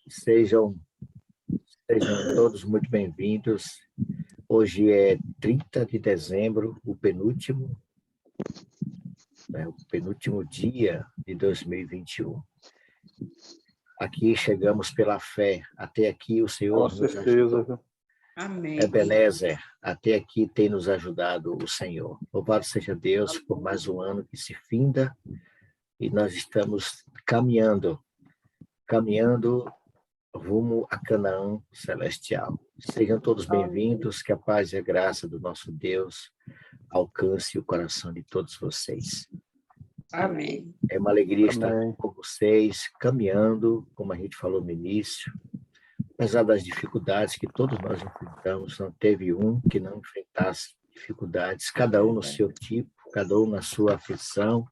Sejam, sejam todos muito bem-vindos. Hoje é 30 de dezembro, o penúltimo dia de 2021. Aqui chegamos pela fé. Até aqui o Senhor nos ajudou. Amém. Ebenezer, até aqui tem nos ajudado o Senhor. Louvado seja Deus por mais um ano que se finda e nós estamos caminhando rumo a Canaã celestial. Sejam todos bem-vindos, que a paz e a graça do nosso Deus alcance o coração de todos vocês. Amém. É uma alegria estar com vocês, caminhando, como a gente falou no início. Apesar das dificuldades que todos nós enfrentamos, não teve um que não enfrentasse dificuldades, cada um no seu tipo, cada um na sua aflição,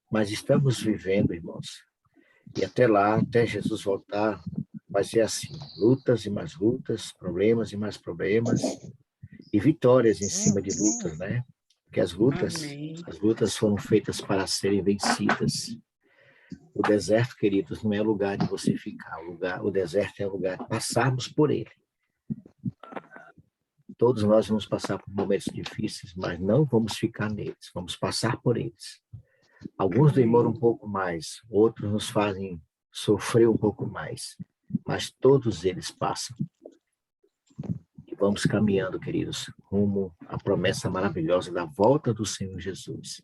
mas estamos vivendo, irmãos. E até lá, até Jesus voltar, vai ser assim, lutas e mais lutas, problemas e mais problemas, e vitórias em cima de lutas, né? Porque as lutas foram feitas para serem vencidas. O deserto, queridos, não é lugar de você ficar. O deserto é lugar de passarmos por ele. Todos nós vamos passar por momentos difíceis, mas não vamos ficar neles. Vamos passar por eles. Alguns demoram um pouco mais, outros nos fazem sofrer um pouco mais, mas todos eles passam. E vamos caminhando, queridos, rumo à promessa maravilhosa da volta do Senhor Jesus.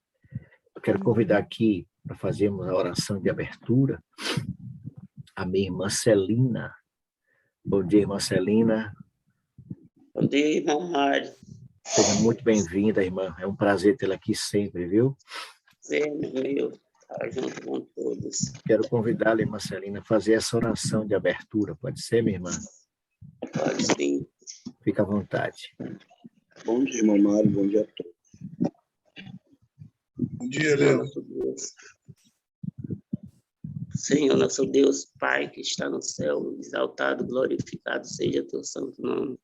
Eu quero convidar aqui para fazermos a oração de abertura a minha irmã Celina. Bom dia, irmã Celina. Bom dia, irmão Mário. Seja muito bem-vinda, irmã. É um prazer tê-la aqui sempre, viu? Prazer meu, estar junto com todos. Quero convidá-la, irmã Celina, a fazer essa oração de abertura. Pode ser, minha irmã? Pode sim. Fica à vontade. Bom dia, irmão Mário. Bom dia a todos. Bom dia, Léo. Senhor, nosso Deus, Pai, que está no céu, exaltado, glorificado seja teu santo nome.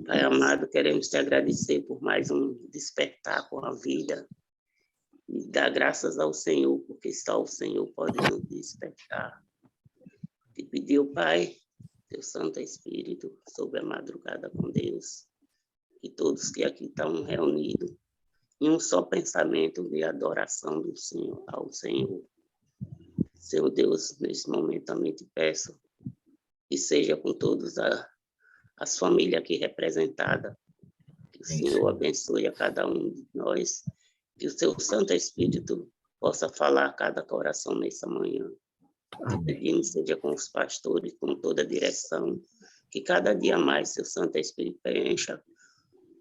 Pai amado, queremos te agradecer por mais um despertar com a vida e dar graças ao Senhor, porque só o Senhor pode nos despertar. Te pedir, Pai, teu Santo Espírito, sobre a madrugada com Deus, e todos que aqui estão reunidos em um só pensamento de adoração do Senhor, ao Senhor. Senhor Deus, nesse momento também te peço que seja com todas as famílias aqui representadas, que o Senhor abençoe a cada um de nós, que o seu Santo Espírito possa falar a cada coração nessa manhã. Te pedimos, seja com os pastores, com toda a direção, que cada dia mais seu Santo Espírito preencha,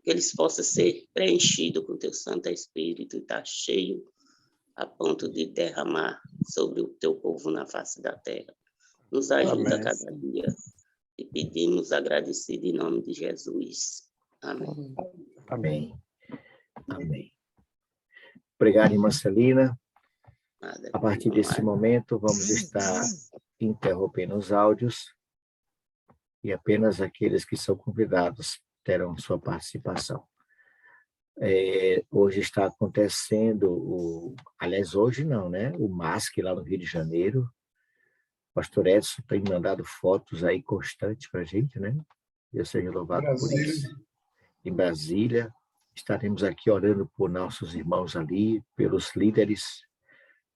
que eles possam ser preenchidos com teu Santo Espírito e estar cheio a ponto de derramar sobre o teu povo na face da terra. Nos ajuda cada dia. E pedimos agradecido em nome de Jesus. Amém. Amém. Amém. Obrigado, irmã Celina. A partir desse momento, vamos estar interrompendo os áudios e apenas aqueles que são convidados terão sua participação. Hoje está acontecendo, aliás, hoje não, né? O MASC lá no Rio de Janeiro. O pastor Edson tem mandado fotos aí constantes para a gente, né? Deus seja louvado por isso. Em Brasília, estaremos aqui orando por nossos irmãos ali, pelos líderes,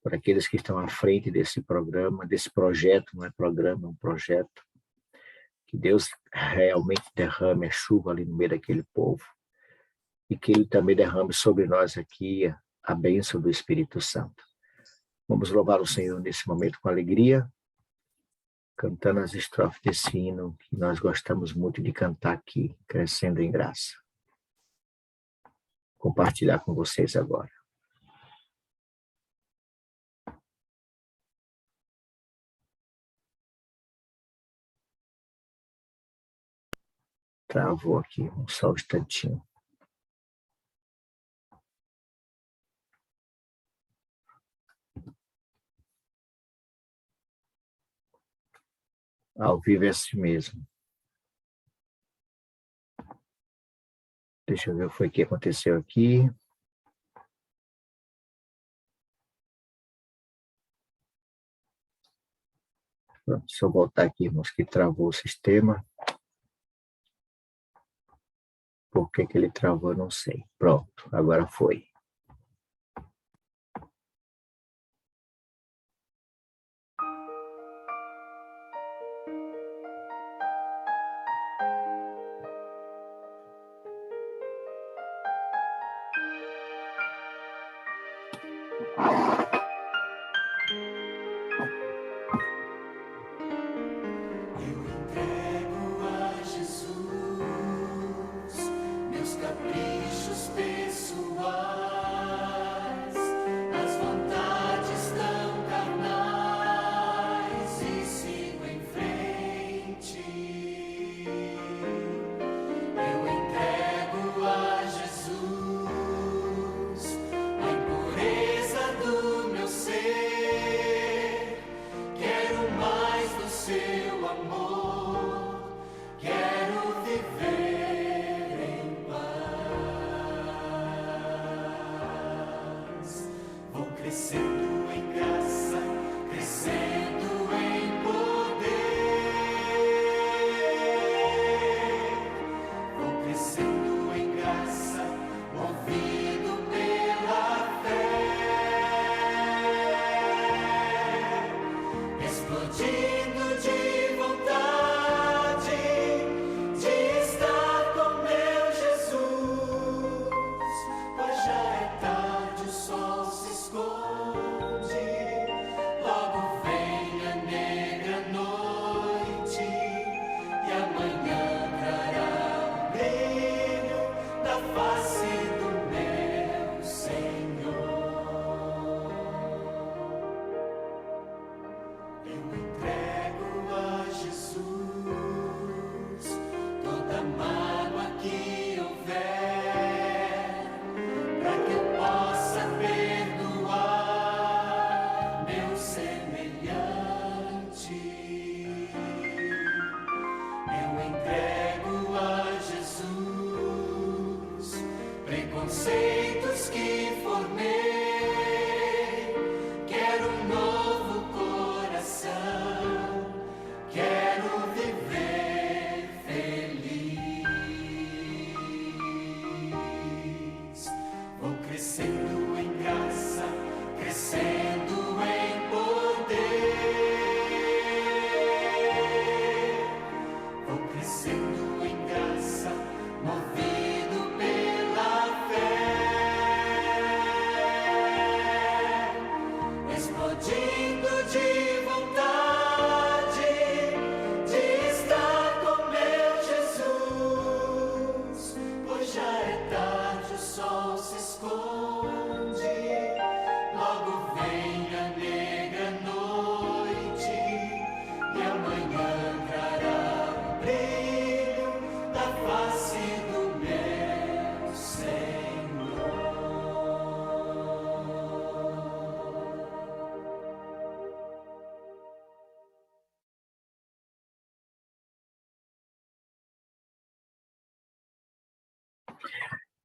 por aqueles que estão à frente desse programa, desse projeto, não é programa, é um projeto. Que Deus realmente derrame a chuva ali no meio daquele povo. E que Ele também derrame sobre nós aqui a bênção do Espírito Santo. Vamos louvar o Senhor nesse momento com alegria, cantando as estrofes desse hino que nós gostamos muito de cantar aqui, Crescendo em Graça. Compartilhar com vocês agora. Travou aqui, só um instantinho. Ao vivo é assim mesmo. Deixa eu ver o que foi que aconteceu aqui. Pronto, se eu voltar aqui, irmãos, que travou o sistema. Por que que ele travou, eu não sei. Pronto, agora foi.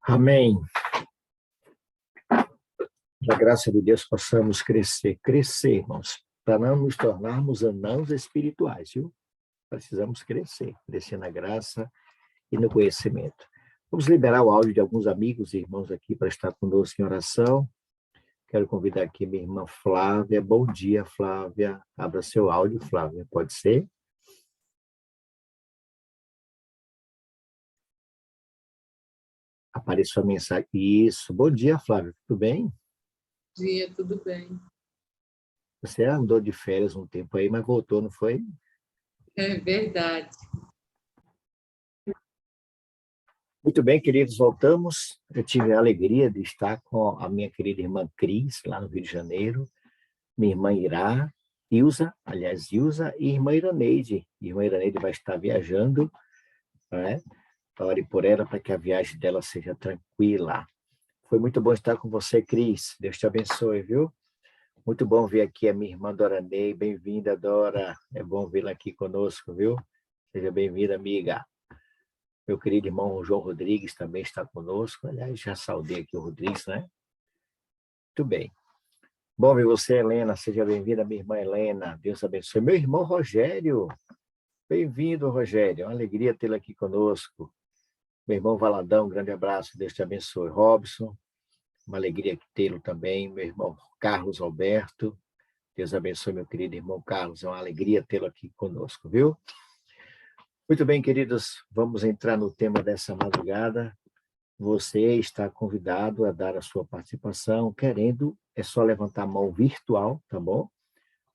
Amém. Da graça de Deus possamos crescer, irmãos, para não nos tornarmos anãos espirituais, viu? Precisamos crescer na graça e no conhecimento. Vamos liberar o áudio de alguns amigos e irmãos aqui para estar conosco em oração. Quero convidar aqui minha irmã Flávia. Bom dia, Flávia. Abra seu áudio, Flávia, pode ser? Apareceu a mensagem. Isso. Bom dia, Flávia. Tudo bem? Bom dia, tudo bem. Você andou de férias um tempo aí, mas voltou, não foi? É verdade. Muito bem, queridos, voltamos. Eu tive a alegria de estar com a minha querida irmã Cris, lá no Rio de Janeiro, minha irmã Ilza e irmã Iraneide. Irmã Iraneide vai estar viajando, né? Ore por ela para que a viagem dela seja tranquila. Foi muito bom estar com você, Cris. Deus te abençoe, viu? Muito bom ver aqui a minha irmã Dora Ney. Bem-vinda, Dora. É bom vê-la aqui conosco, viu? Seja bem-vinda, amiga. Meu querido irmão João Rodrigues também está conosco. Aliás, já saudei aqui o Rodrigues, né? Muito bem. Bom ver você, Helena. Seja bem-vinda, minha irmã Helena. Deus abençoe. Meu irmão Rogério. Bem-vindo, Rogério. É uma alegria tê-lo aqui conosco. Meu irmão Valadão, um grande abraço. Deus te abençoe. Robson, uma alegria tê-lo também. Meu irmão Carlos Alberto. Deus abençoe, meu querido irmão Carlos. É uma alegria tê-lo aqui conosco, viu? Muito bem, queridos. Vamos entrar no tema dessa madrugada. Você está convidado a dar a sua participação. Querendo, é só levantar a mão virtual, tá bom?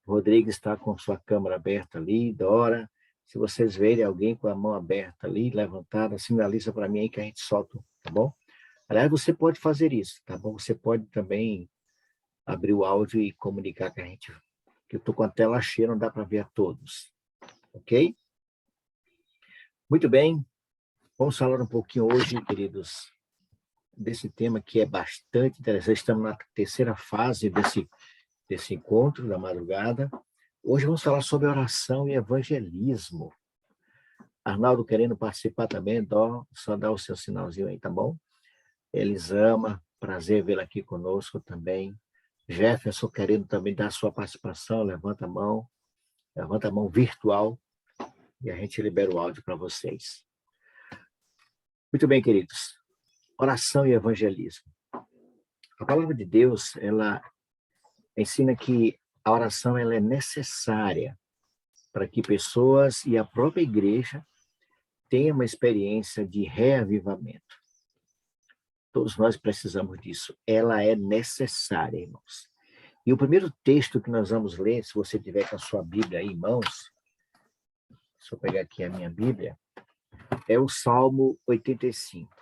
O Rodrigo está com sua câmera aberta ali, Dora. Se vocês verem alguém com a mão aberta ali, levantada, sinaliza para mim aí que a gente solta, tá bom? Aliás, você pode fazer isso, tá bom? Você pode também abrir o áudio e comunicar com a gente, que eu estou com a tela cheia, não dá para ver a todos, ok? Muito bem. Vamos falar um pouquinho hoje, queridos, desse tema que é bastante interessante. Estamos na terceira fase desse encontro da madrugada. Hoje vamos falar sobre oração e evangelismo. Arnaldo querendo participar também, só dá o seu sinalzinho aí, tá bom? Elisama, prazer vê-la aqui conosco também. Jefferson querendo também dar sua participação, levanta a mão virtual e a gente libera o áudio para vocês. Muito bem, queridos. Oração e evangelismo. A palavra de Deus, ela ensina que a oração ela é necessária para que pessoas e a própria igreja tenham uma experiência de reavivamento. Todos nós precisamos disso. Ela é necessária, irmãos. E o primeiro texto que nós vamos ler, se você tiver com a sua Bíblia aí em mãos, deixa eu pegar aqui a minha Bíblia, é o Salmo 85.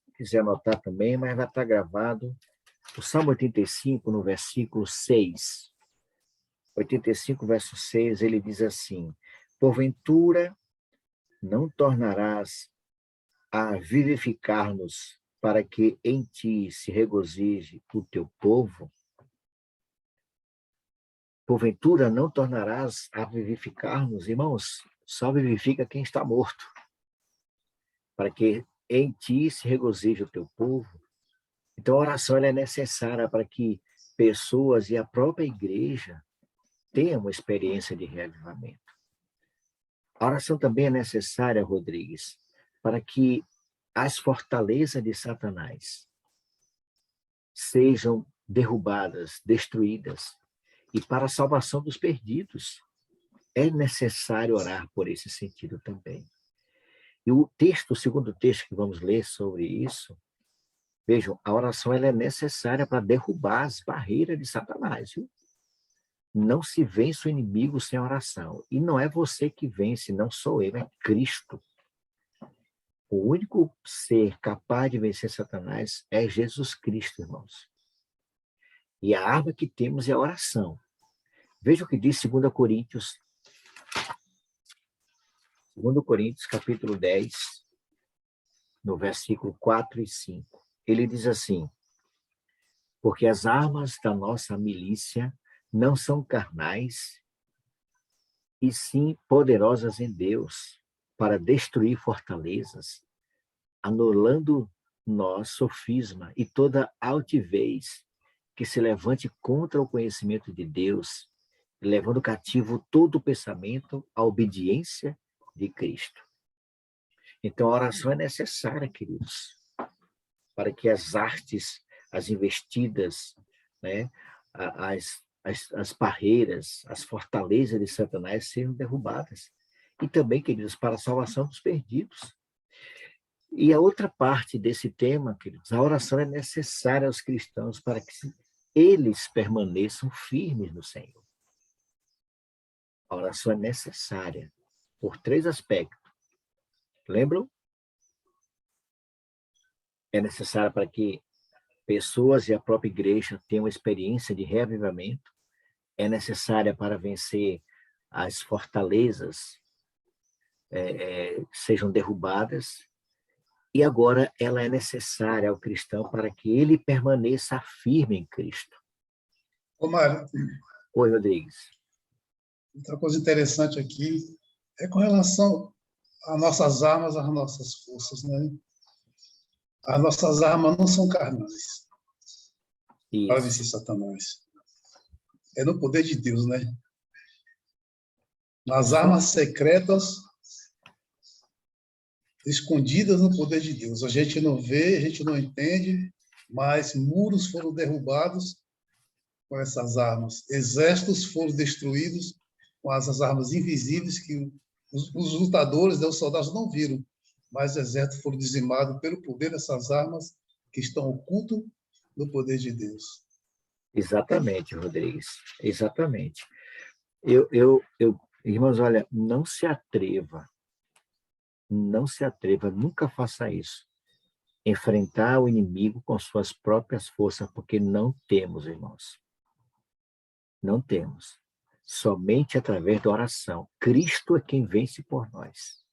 Se quiser anotar também, mas vai estar gravado. O Salmo 85, no versículo 6. 85, verso 6, ele diz assim: porventura não tornarás a vivificar-nos para que em ti se regozije o teu povo? Porventura não tornarás a vivificar-nos? Irmãos, só vivifica quem está morto, para que em ti se regozije o teu povo. Então a oração ela é necessária para que pessoas e a própria igreja tenham uma experiência de reavivamento. A oração também é necessária, Rodrigues, para que as fortalezas de Satanás sejam derrubadas, destruídas, e para a salvação dos perdidos. É necessário orar por esse sentido também. E o segundo texto que vamos ler sobre isso, vejam, a oração ela é necessária para derrubar as barreiras de Satanás, viu? Não se vence o inimigo sem oração. E não é você que vence, não sou eu, é Cristo. O único ser capaz de vencer Satanás é Jesus Cristo, irmãos. E a arma que temos é a oração. Veja o que diz 2 Coríntios, capítulo 10, no versículo 4 e 5. Ele diz assim: porque as armas da nossa milícia não são carnais, e sim poderosas em Deus, para destruir fortalezas, anulando nós sofisma e toda altivez que se levante contra o conhecimento de Deus, levando cativo todo o pensamento à obediência de Cristo. Então, a oração é necessária, queridos, para que as artes, as investidas, né, as barreiras, as fortalezas de Satanás sejam derrubadas. E também, queridos, para a salvação dos perdidos. E a outra parte desse tema, queridos, a oração é necessária aos cristãos para que eles permaneçam firmes no Senhor. A oração é necessária por 3 aspectos. Lembram? É necessária para que pessoas e a própria igreja tenham experiência de reavivamento. É necessária para vencer as fortalezas, sejam derrubadas. E agora ela é necessária ao cristão para que ele permaneça firme em Cristo. Ô, Mário. Oi, Rodrigues. Outra coisa interessante aqui é com relação às nossas armas, às nossas forças, né? As nossas armas não são carnais. para Isso. vencer Satanás. É no poder de Deus, né? Nas armas secretas, escondidas no poder de Deus. A gente não vê, a gente não entende, mas muros foram derrubados com essas armas. Exércitos foram destruídos com essas armas invisíveis que os lutadores, os soldados não viram, mas os exércitos foram dizimados pelo poder dessas armas que estão ocultas no poder de Deus. Exatamente, Rodrigues. Exatamente. Irmãos, olha, não se atreva, nunca faça isso. Enfrentar o inimigo com suas próprias forças, porque não temos, irmãos. Não temos. Somente através da oração. Cristo é quem vence por nós.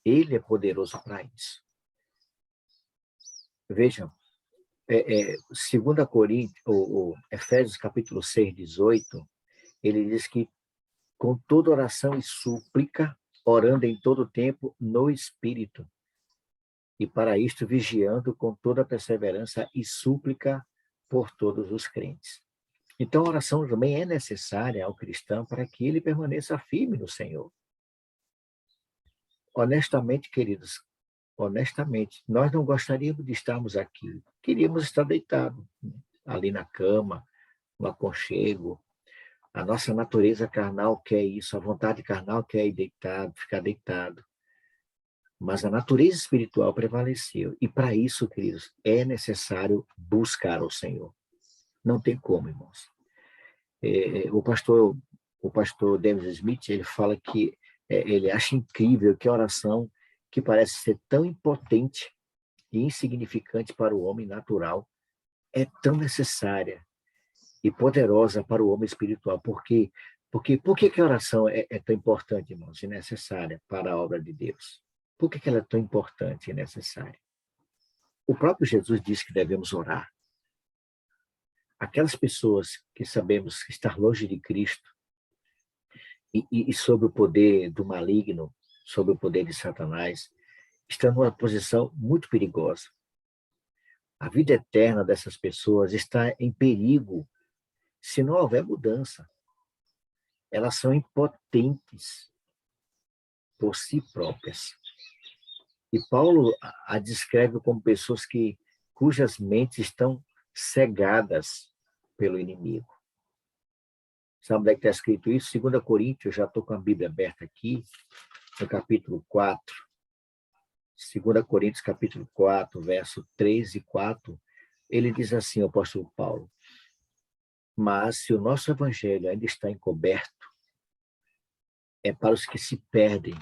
Ele é poderoso para isso. Vejam, 2 Coríntios, ou Efésios capítulo 6, 18, ele diz que com toda oração e súplica, orando em todo tempo no Espírito, e para isto vigiando com toda perseverança e súplica por todos os crentes. Então, a oração também é necessária ao cristão para que ele permaneça firme no Senhor. Honestamente, queridos, honestamente, nós não gostaríamos de estarmos aqui. Queríamos estar deitados, ali na cama, no aconchego. A nossa natureza carnal quer isso, a vontade carnal quer ir deitado, ficar deitado. Mas a natureza espiritual prevaleceu. E para isso, queridos, é necessário buscar o Senhor. Não tem como, irmãos. O pastor David Smith, ele fala que ele acha incrível que a oração, que parece ser tão impotente e insignificante para o homem natural, é tão necessária e poderosa para o homem espiritual. Por que a oração é tão importante, irmãos, e necessária para a obra de Deus? Por que ela é tão importante e necessária? O próprio Jesus disse que devemos orar. Aquelas pessoas que sabemos estar longe de Cristo e sob o poder do maligno, sob o poder de Satanás, estão numa posição muito perigosa. A vida eterna dessas pessoas está em perigo se não houver mudança. Elas são impotentes por si próprias. E Paulo a descreve como pessoas cujas mentes estão cegadas pelo inimigo. Sabe onde é que está escrito isso? 2 Coríntios, eu já estou com a Bíblia aberta aqui, no capítulo 4. 2 Coríntios, capítulo 4, verso 3 e 4, ele diz assim, o apóstolo Paulo: mas se o nosso evangelho ainda está encoberto, é para os que se perdem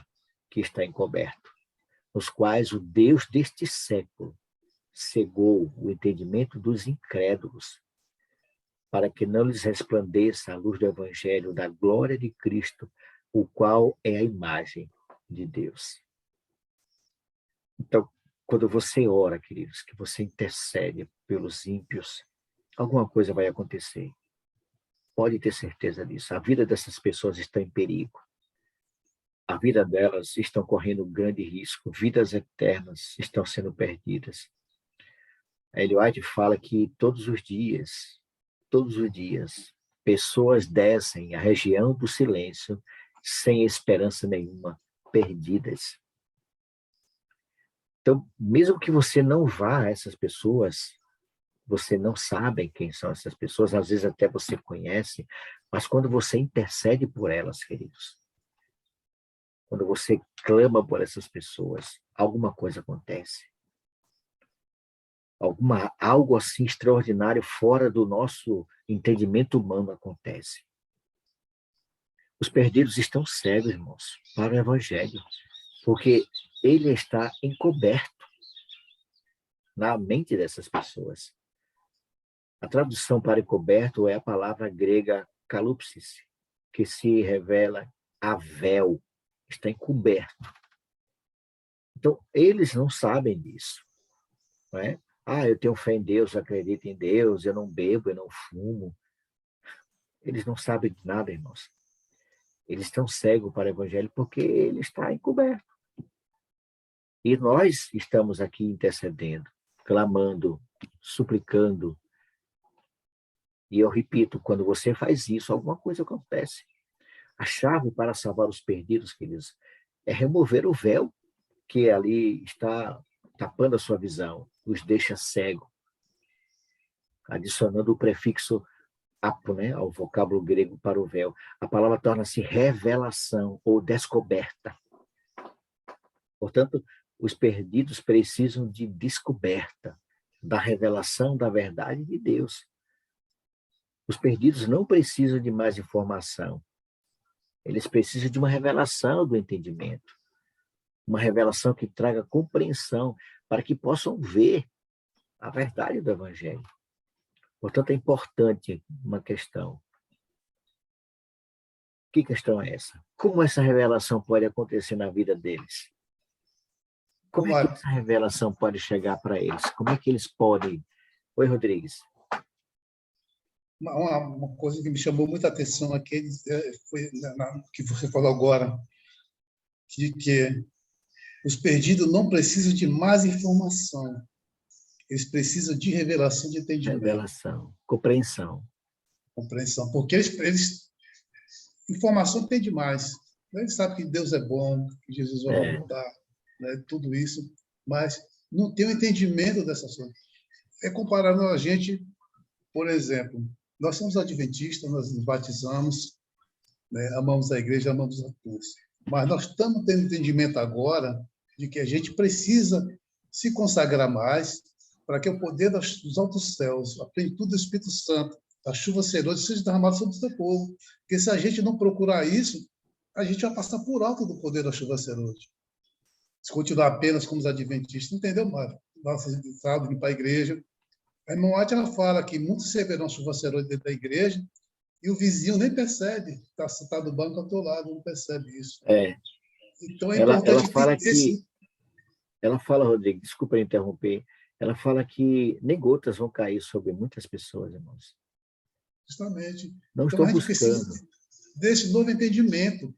que está encoberto, nos quais o Deus deste século cegou o entendimento dos incrédulos, para que não lhes resplandeça a luz do evangelho da glória de Cristo, o qual é a imagem de Deus. Então, quando você ora, queridos, que você intercede pelos ímpios, alguma coisa vai acontecer. Pode ter certeza disso. A vida dessas pessoas está em perigo. A vida delas está correndo grande risco. Vidas eternas estão sendo perdidas. A Ellen White fala que todos os dias, pessoas descem a região do silêncio sem esperança nenhuma, perdidas. Então, mesmo que você não vá a essas pessoas, você não sabe quem são essas pessoas, às vezes até você conhece, mas quando você intercede por elas, queridos, quando você clama por essas pessoas, alguma coisa acontece. Algo assim extraordinário fora do nosso entendimento humano acontece. Os perdidos estão cegos, irmãos, para o evangelho, porque ele está encoberto na mente dessas pessoas. A tradução para encoberto é a palavra grega kalupsis, que se revela a véu, está encoberto. Então, eles não sabem disso, não é? Eu tenho fé em Deus, eu acredito em Deus, eu não bebo, eu não fumo. Eles não sabem de nada, irmãos. Eles estão cegos para o evangelho porque ele está encoberto. E nós estamos aqui intercedendo, clamando, suplicando, E eu repito, quando você faz isso, alguma coisa acontece. A chave para salvar os perdidos, queridos, é remover o véu que ali está tapando a sua visão, os deixa cego, adicionando o prefixo apo, né, ao vocábulo grego para o véu. A palavra torna-se revelação ou descoberta. Portanto, os perdidos precisam de descoberta, da revelação da verdade de Deus. Os perdidos não precisam de mais informação. Eles precisam de uma revelação do entendimento. Uma revelação que traga compreensão para que possam ver a verdade do Evangelho. Portanto, é importante uma questão. Que questão é essa? Como essa revelação pode acontecer na vida deles? Como é que essa revelação pode chegar para eles? Como é que eles podem... Oi, Rodrigues. Uma coisa que me chamou muita atenção aqui foi que você falou agora, que os perdidos não precisam de mais informação. Eles precisam de revelação de entendimento. Revelação, compreensão. Compreensão. Porque informação tem demais. Eles sabem que Deus é bom, que Jesus vai voltar, né, tudo isso, mas não tem o entendimento dessas coisas. É comparando a gente, por exemplo, nós somos adventistas, nós nos batizamos, né, amamos a igreja, amamos a todos. Mas nós estamos tendo entendimento agora de que a gente precisa se consagrar mais para que o poder dos altos céus, a plenitude do Espírito Santo, a chuva serôdia seja derramada sobre o seu povo. Porque se a gente não procurar isso, a gente vai passar por alto do poder da chuva serôdia. Se continuar apenas como os adventistas, entendeu, Mário? Nossa, sabe, ir para a igreja. A irmã White, ela fala que muitos receberão chuva serôdia dentro da igreja e o vizinho nem percebe. Está sentado no banco ao teu lado, não percebe isso. Então, é importante ela fala que... Ela fala, Rodrigo, desculpa interromper, ela fala que nem gotas vão cair sobre muitas pessoas, irmãos. Justamente. Não então, estão a gente buscando. precisa desse novo entendimento.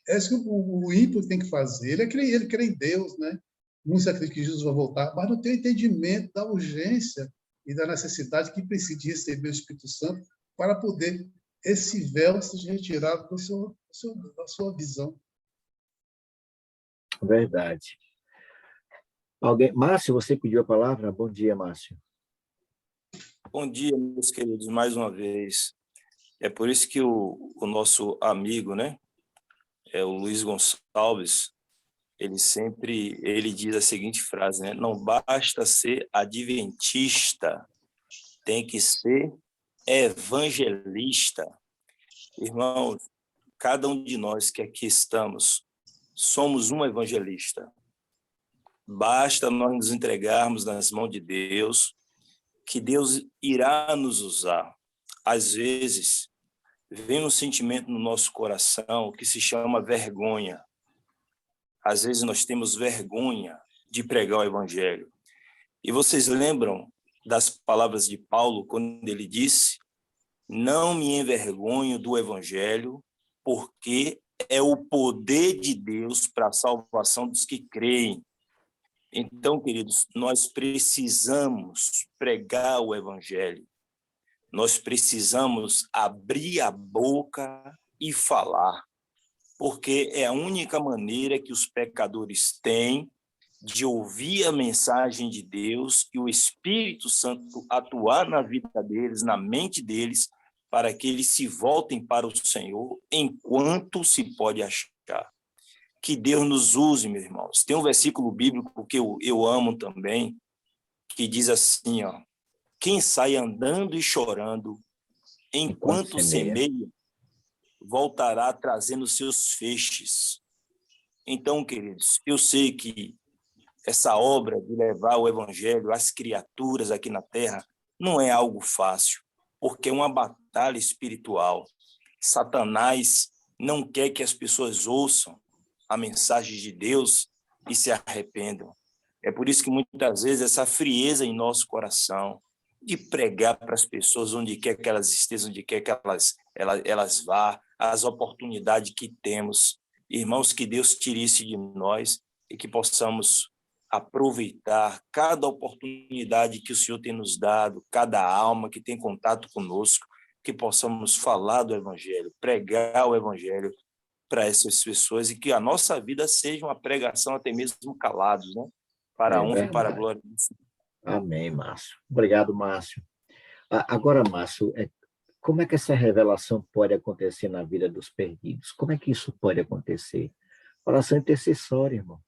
É isso que o ímpio tem que fazer. Ele crê em Deus, né? Muitos acreditam que Jesus vai voltar, mas não tem o entendimento da urgência e da necessidade que precisa de receber o Espírito Santo para poder esse véu seja retirado da sua visão. Verdade. Márcio, você pediu a palavra? Bom dia, Márcio. Bom dia, meus queridos, mais uma vez. É por isso que o nosso amigo, né, o Luiz Gonçalves, ele diz a seguinte frase, né? Não basta ser adventista, tem que ser evangelista. Irmãos, cada um de nós que aqui estamos, somos um evangelista. Basta nós nos entregarmos nas mãos de Deus, que Deus irá nos usar. Às vezes, vem um sentimento no nosso coração que se chama vergonha. Às vezes nós temos vergonha de pregar o evangelho. E vocês lembram das palavras de Paulo, quando ele disse: não me envergonho do evangelho, porque é o poder de Deus para a salvação dos que creem. Então, queridos, nós precisamos pregar o evangelho. Nós precisamos abrir a boca e falar, porque é a única maneira que os pecadores têm de ouvir a mensagem de Deus e o Espírito Santo atuar na vida deles, na mente deles, para que eles se voltem para o Senhor enquanto se pode achar. Que Deus nos use, meus irmãos. Tem um versículo bíblico que eu amo também, que diz assim, ó: quem sai andando e chorando enquanto semeia, voltará trazendo seus feixes. Então, queridos, eu sei que essa obra de levar o evangelho às criaturas aqui na terra não é algo fácil, porque é uma batalha espiritual. Satanás não quer que as pessoas ouçam a mensagem de Deus e se arrependam. É por isso que muitas vezes essa frieza em nosso coração de pregar para as pessoas onde quer que elas estejam, onde quer que elas vá, as oportunidades que temos. Irmãos, que Deus tire isso de nós e que possamos aproveitar cada oportunidade que o Senhor tem nos dado, cada alma que tem contato conosco, que possamos falar do Evangelho, pregar o Evangelho para essas pessoas e que a nossa vida seja uma pregação até mesmo calados, né? Para a honra e para a glória do Senhor. Amém, Márcio. Obrigado, Márcio. Agora, Márcio, como é que essa revelação pode acontecer na vida dos perdidos? Como é que isso pode acontecer? Oração intercessória, irmão.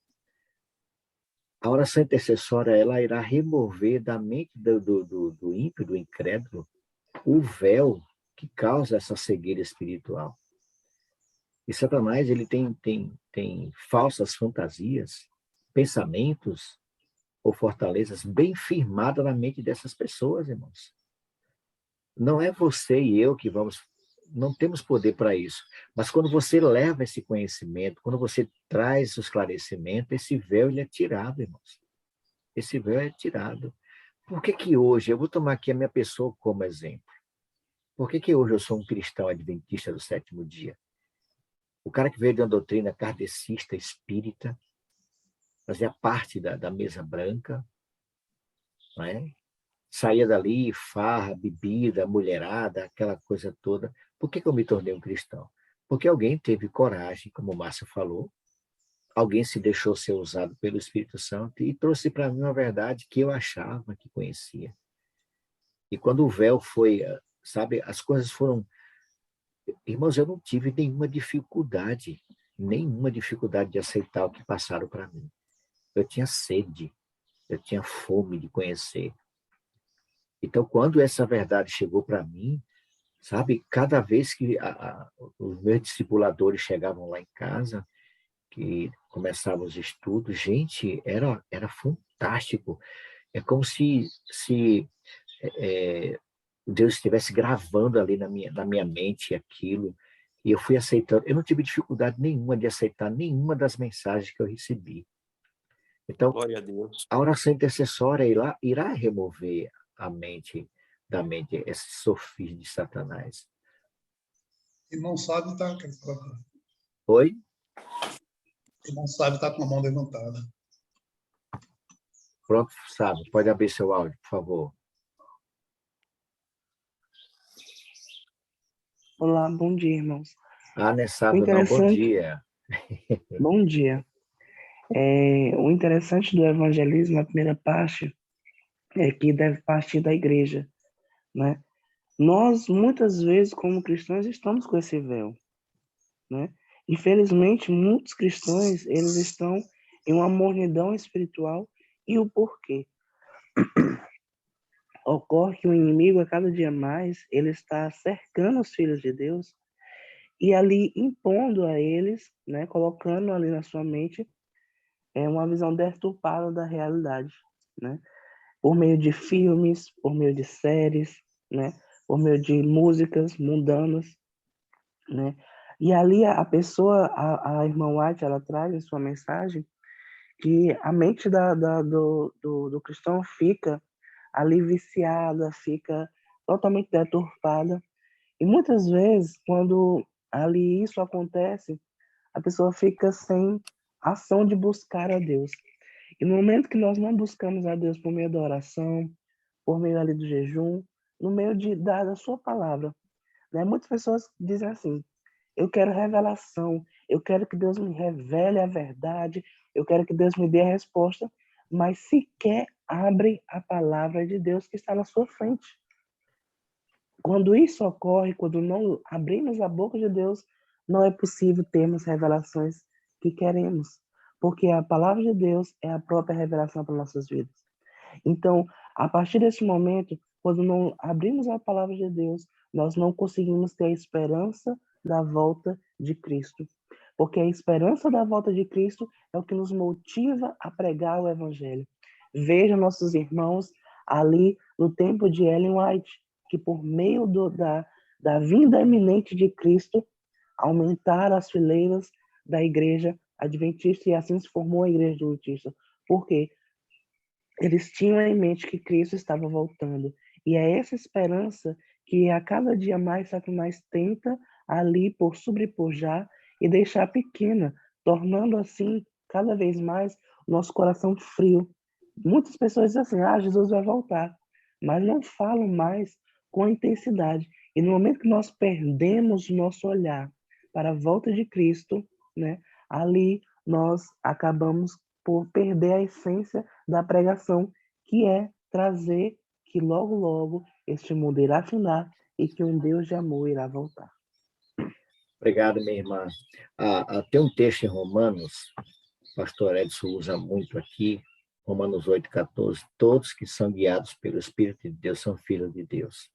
A oração intercessória, ela irá remover da mente do ímpio, do incrédulo, o véu que causa essa cegueira espiritual. E Satanás, ele tem falsas fantasias, pensamentos ou fortalezas bem firmadas na mente dessas pessoas, irmãos. Não é você e eu que não temos poder para isso, mas quando você leva esse conhecimento, quando você traz o esclarecimento, esse véu ele é tirado, irmãos. Esse véu é tirado. Por que hoje, eu vou tomar aqui a minha pessoa como exemplo, por que hoje eu sou um cristão adventista do sétimo dia? O cara que veio de uma doutrina kardecista, espírita, fazia parte da mesa branca, não é? Saía dali, farra, bebida, mulherada, aquela coisa toda. Por que eu me tornei um cristão? Porque alguém teve coragem, como o Márcio falou, alguém se deixou ser usado pelo Espírito Santo e trouxe para mim uma verdade que eu achava que conhecia. E quando o véu foi, sabe, as coisas foram... Irmãos, eu não tive nenhuma dificuldade de aceitar o que passaram para mim. Eu tinha sede, eu tinha fome de conhecer. Então, quando essa verdade chegou para mim, sabe, cada vez que os meus discipuladores chegavam lá em casa, que começavam os estudos, gente, era fantástico. É como se Deus estivesse gravando ali na minha mente aquilo, e eu fui aceitando. Eu não tive dificuldade nenhuma de aceitar nenhuma das mensagens que eu recebi. Então, Glória a Deus. a oração intercessória irá remover da mente esse sofisma de Satanás. E não sabe, tá? Oi? E não sabe, tá com a mão levantada. Pronto, sabe. Pode abrir seu áudio, por favor. Olá, bom dia, irmãos. Não é O sábado, não. Bom interessante, dia. bom dia. O interessante do evangelismo, na primeira parte, é que deve partir da igreja, né? Nós, muitas vezes, como cristãos, estamos com esse véu, né? Infelizmente, muitos cristãos, eles estão em uma mornidão espiritual. E o porquê? Ocorre que o inimigo, a cada dia mais, ele está cercando os filhos de Deus e ali impondo a eles, né, colocando ali na sua mente uma visão deturpada da realidade, né? Por meio de filmes, por meio de séries, né? Por meio de músicas mundanas, né? E ali a pessoa, a irmã White, ela traz em sua mensagem que a mente do cristão fica ali viciada, fica totalmente deturpada. E muitas vezes, quando ali isso acontece, a pessoa fica sem ação de buscar a Deus. E no momento que nós não buscamos a Deus por meio da oração, por meio ali do jejum, no meio da sua palavra, né? Muitas pessoas dizem assim, eu quero revelação, eu quero que Deus me revele a verdade, eu quero que Deus me dê a resposta, mas sequer abrem a palavra de Deus que está na sua frente. Quando isso ocorre, quando não abrimos a boca de Deus, não é possível termos revelações que queremos, porque a palavra de Deus é a própria revelação para nossas vidas. Então, a partir desse momento, quando não abrimos a palavra de Deus, nós não conseguimos ter a esperança da volta de Cristo. Porque a esperança da volta de Cristo é o que nos motiva a pregar o Evangelho. Veja nossos irmãos ali no tempo de Ellen White, que por meio da vinda iminente de Cristo, aumentaram as fileiras da igreja adventista e assim se formou a igreja adventista. Por quê? Eles tinham em mente que Cristo estava voltando. E é essa esperança que a cada dia mais Satanás tenta ali por sobrepujar e deixar pequena, tornando assim cada vez mais o nosso coração frio. Muitas pessoas dizem assim, Jesus vai voltar, mas não falam mais com intensidade. E no momento que nós perdemos o nosso olhar para a volta de Cristo, né, ali nós acabamos por perder a essência da pregação, que é trazer que logo, logo este mundo irá findar e que um Deus de amor irá voltar. Obrigado, minha irmã. Tem um texto em Romanos, o pastor Edson usa muito aqui, Romanos 8,14, todos que são guiados pelo Espírito de Deus são filhos de Deus.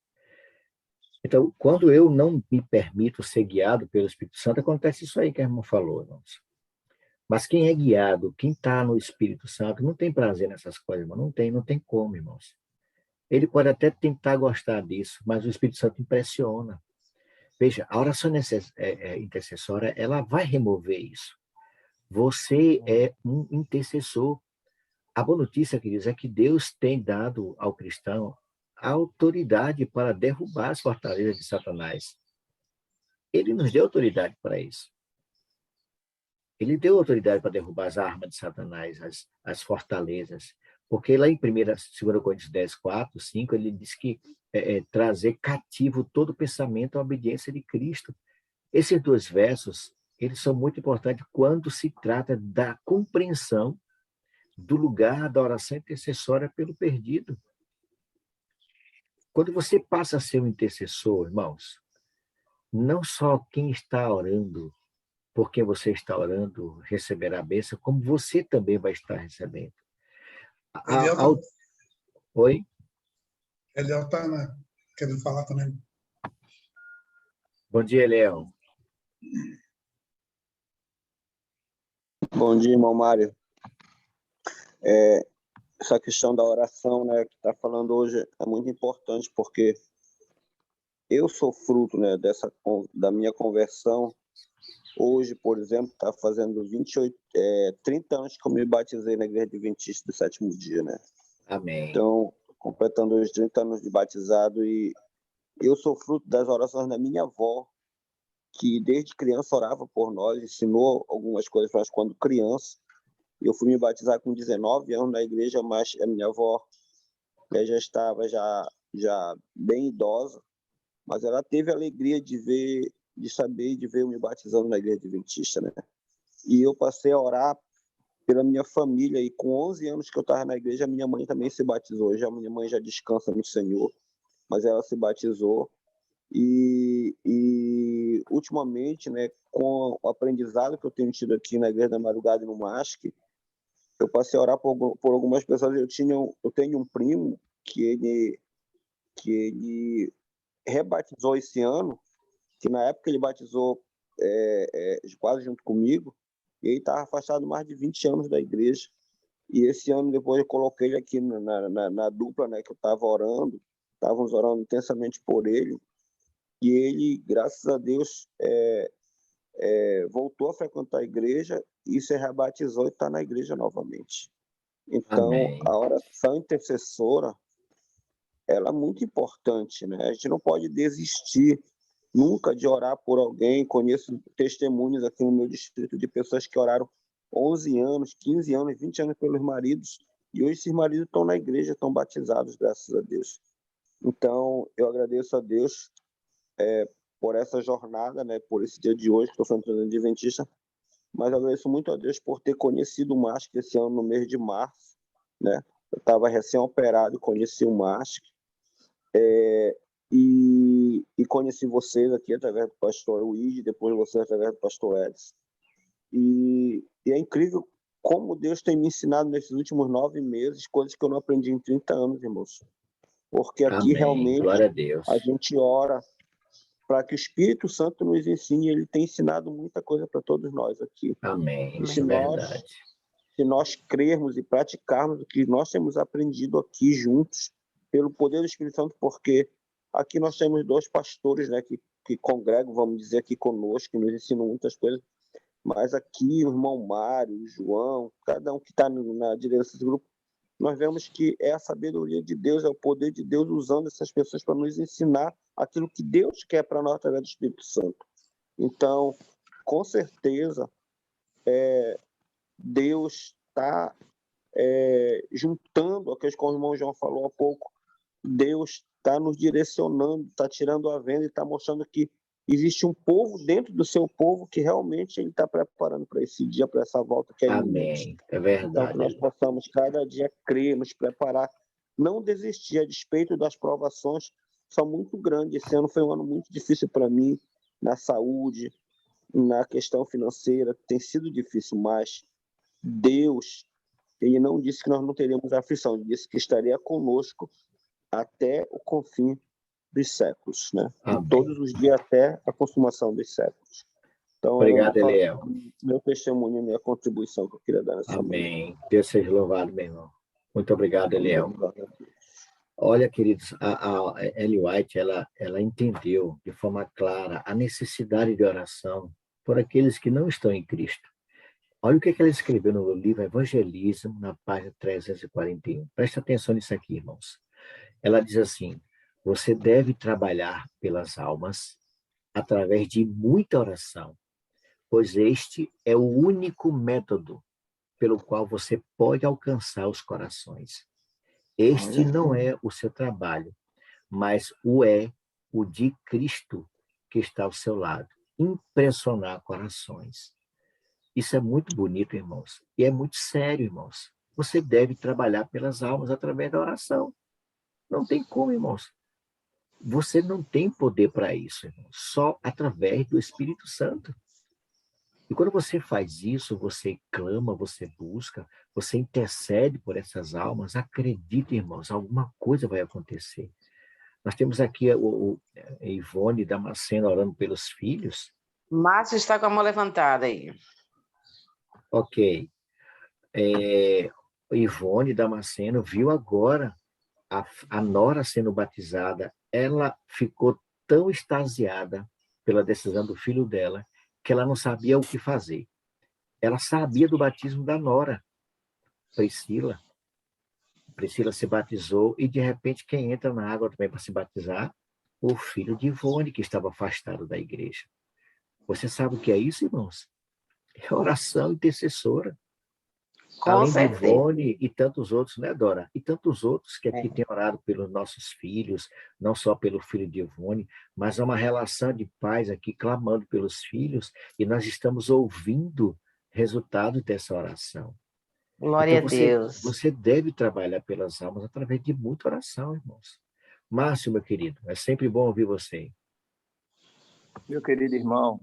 Então, quando eu não me permito ser guiado pelo Espírito Santo, acontece isso aí que a irmã falou, irmãos. Mas quem é guiado, quem está no Espírito Santo, não tem prazer nessas coisas, irmão. Não tem como, irmãos. Ele pode até tentar gostar disso, mas o Espírito Santo impressiona. Veja, a oração intercessória, ela vai remover isso. Você é um intercessor. A boa notícia, queridos, é que Deus tem dado ao cristão a autoridade para derrubar as fortalezas de Satanás. Ele nos deu autoridade para isso. Ele deu autoridade para derrubar as armas de Satanás, as fortalezas. Porque lá em 2 Coríntios 10, 4, 5, ele diz que trazer cativo todo pensamento à obediência de Cristo. Esses dois versos, eles são muito importantes quando se trata da compreensão do lugar da oração intercessória pelo perdido. Quando você passa a ser um intercessor, irmãos, não só quem está orando, por quem você está orando, receberá a bênção, como você também vai estar recebendo. Oi? Eliel está querendo falar também. Bom dia, Eliel. Bom dia, irmão Mário. Essa questão da oração, né, que está falando hoje é muito importante, porque eu sou fruto, né, da minha conversão. Hoje, por exemplo, está fazendo 30 anos que eu me batizei na Igreja Adventista do Sétimo Dia, né? Amém. Então, completando os 30 anos de batizado, e eu sou fruto das orações da minha avó, que desde criança orava por nós, ensinou algumas coisas para nós quando criança. Eu fui me batizar com 19 anos na igreja, mas a minha avó já estava já bem idosa, mas ela teve a alegria de ver eu me batizando na Igreja Adventista, né? E eu passei a orar pela minha família, e com 11 anos que eu estava na igreja, minha mãe também se batizou. Já minha mãe já descansa no Senhor, mas ela se batizou. E ultimamente, né, com o aprendizado que eu tenho tido aqui na Igreja da Madrugada e no MASC, eu passei a orar por algumas pessoas. Eu tenho um primo que ele rebatizou esse ano, que na época ele batizou quase junto comigo, e ele estava afastado mais de 20 anos da igreja. E esse ano, depois, eu coloquei ele aqui na dupla, né, que eu estava orando, estávamos orando intensamente por ele, e ele, graças a Deus, voltou a frequentar a igreja e se rebatizou e está na igreja novamente. Então, Amém. a oração intercessora, ela é muito importante, né? A gente não pode desistir nunca de orar por alguém. Conheço testemunhos aqui no meu distrito de pessoas que oraram 11 anos, 15 anos, 20 anos pelos maridos, e hoje esses maridos estão na igreja, estão batizados, graças a Deus. Então, eu agradeço a Deus por essa jornada, né, por esse dia de hoje, que estou sendo adventista, mas eu agradeço muito a Deus por ter conhecido o MASC esse ano, no mês de março, né? Eu estava recém-operado e conheci o MASC, e conheci vocês aqui através do pastor Luiz, depois vocês através do pastor Edson. E é incrível como Deus tem me ensinado nesses últimos 9 meses coisas que eu não aprendi em 30 anos, irmãos. Porque aqui Amém. realmente Glória a Deus. a gente ora para que o Espírito Santo nos ensine. Ele tem ensinado muita coisa para todos nós aqui. Amém. E Isso é verdade. se nós crermos e praticarmos o que nós temos aprendido aqui juntos, pelo poder do Espírito Santo, porque aqui nós temos 2 pastores, né, que congregam, vamos dizer, aqui conosco, que nos ensinam muitas coisas, mas aqui o irmão Mário, o João, cada um que está na direção desse grupo, nós vemos que é a sabedoria de Deus, é o poder de Deus usando essas pessoas para nos ensinar aquilo que Deus quer para nós através do Espírito Santo. Então, com certeza, Deus está juntando aqueles que o irmão João falou há pouco. Deus está nos direcionando, está tirando a venda e está mostrando que existe um povo dentro do seu povo que realmente ele está preparando para esse dia, para essa volta que é iminente. Amém. É Então, verdade. que nós possamos cada dia crer, nos preparar, não desistir a despeito das provações, são muito grandes. Esse ano foi um ano muito difícil para mim, na saúde, na questão financeira, tem sido difícil, mas Deus, ele não disse que nós não teríamos aflição, ele disse que estaria conosco até o confim dos séculos, né? Amém. Todos os dias até a consumação dos séculos. Então, Obrigado, Eliel. meu testemunho, minha contribuição que eu queria dar nessa manhã. Amém. Deus seja louvado, meu irmão. Muito obrigado, Eliel. Olha, queridos, a Ellen White, ela entendeu de forma clara a necessidade de oração por aqueles que não estão em Cristo. Olha o que ela escreveu no livro Evangelismo, na página 341. Presta atenção nisso aqui, irmãos. Ela diz assim: você deve trabalhar pelas almas através de muita oração, pois este é o único método pelo qual você pode alcançar os corações. Este não é o seu trabalho, mas o de Cristo que está ao seu lado. Impressionar corações. Isso é muito bonito, irmãos. E é muito sério, irmãos. Você deve trabalhar pelas almas através da oração. Não tem como, irmãos. Você não tem poder para isso, irmãos. Só através do Espírito Santo. E quando você faz isso, você clama, você busca, você intercede por essas almas, acredite, irmãos, alguma coisa vai acontecer. Nós temos aqui o Ivone Damasceno orando pelos filhos. Márcio está com a mão levantada aí. Ok. Ivone Damasceno viu agora a nora sendo batizada. Ela ficou tão extasiada pela decisão do filho dela que ela não sabia o que fazer. Ela sabia do batismo da nora, Priscila. Priscila se batizou e, de repente, quem entra na água também para se batizar? O filho de Ivone, que estava afastado da igreja. Você sabe o que é isso, irmãos? É oração intercessora. Além de Ivone e tantos outros, né, Dora? E tantos outros que aqui têm orado pelos nossos filhos, não só pelo filho de Ivone, mas há uma relação de pais aqui clamando pelos filhos e nós estamos ouvindo resultados dessa oração. Glória então, a Deus. Você deve trabalhar pelas almas através de muita oração, irmãos. Márcio, meu querido, é sempre bom ouvir você. Meu querido irmão,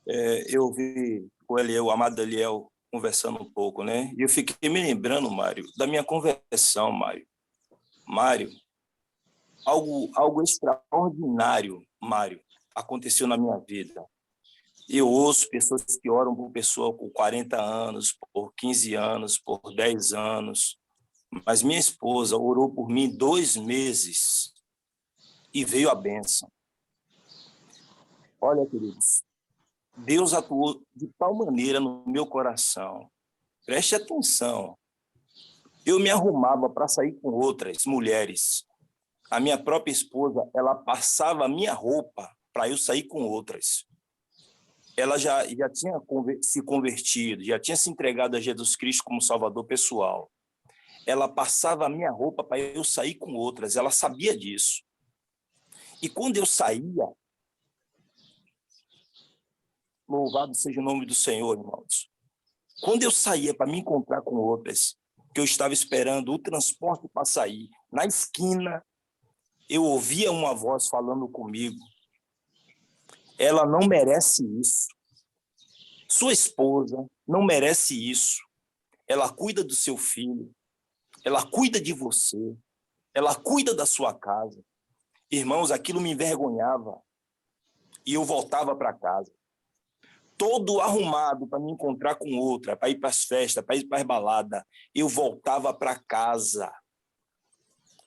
eu ouvi o amado Eliel conversando um pouco, né? E eu fiquei me lembrando, Mário, da minha conversão, Mário. Mário, algo extraordinário, Mário, aconteceu na minha vida. Eu ouço pessoas que oram por pessoa com 40 anos, por 15 anos, por 10 anos. Mas minha esposa orou por mim 2 meses e veio a bênção. Olha, queridos, Deus atuou de tal maneira no meu coração. Preste atenção. Eu me arrumava para sair com outras mulheres. A minha própria esposa, ela passava a minha roupa para eu sair com outras. Ela já tinha se convertido, já tinha se entregado a Jesus Cristo como Salvador pessoal. Ela passava a minha roupa para eu sair com outras. Ela sabia disso. E quando eu saía, louvado seja o nome do Senhor, irmãos. Quando eu saía para me encontrar com outras, que eu estava esperando o transporte para sair, na esquina, eu ouvia uma voz falando comigo. Ela não merece isso. Sua esposa não merece isso. Ela cuida do seu filho. Ela cuida de você. Ela cuida da sua casa. Irmãos, aquilo me envergonhava. E eu voltava para casa. Todo arrumado para me encontrar com outra, para ir para as festas, para ir para as baladas. Eu voltava para casa.